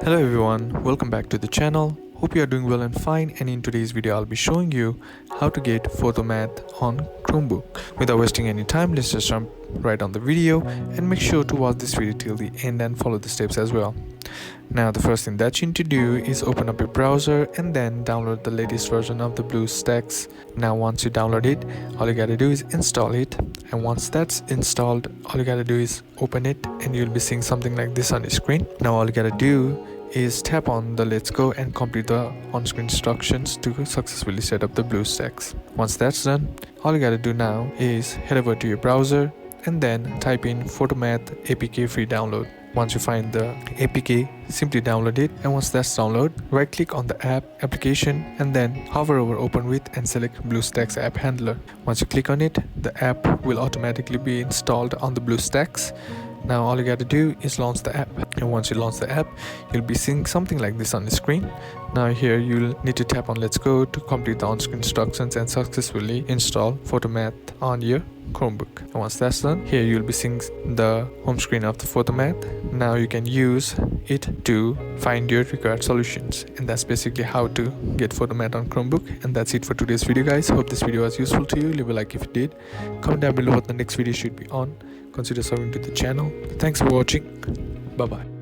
Hello everyone, welcome back to the channel. Hope you are doing well and fine, and in today's video I'll be showing you how to get Photomath on Chromebook. Without wasting any time, let's just jump right on the video and make sure to watch this video till the end and follow the steps as well. Now the first thing that you need to do is open up your browser and then download the latest version of the BlueStacks. Now once you download it, all you gotta do is install it, and once that's installed, all you gotta do is open it and you'll be seeing something like this on the screen. Now all you gotta do is tap on the let's go and complete the on-screen instructions to successfully set up the BlueStacks. Once that's done, all you gotta do now is head over to your browser and then type in Photomath APK free download. Once you find the APK, simply download it, and once that's downloaded, right click on the app application and then hover over open with and select BlueStacks app handler. Once you click on it, the app will automatically be installed on the BlueStacks. Now all you got to do is launch the app, and once you launch the app, you'll be seeing something like this on the screen. Now here you'll need to tap on let's go to complete the on-screen instructions and successfully install Photomath on your Chromebook. And once that's done, here you'll be seeing the home screen of the Photomath. Now you can use it to find your required solutions, and that's basically how to get Photomath on Chromebook. And that's it for today's video, guys. Hope this video was useful to you. Leave a like if it did, comment down below what the next video should be on, consider subbing to the channel. Thanks for watching. Bye bye.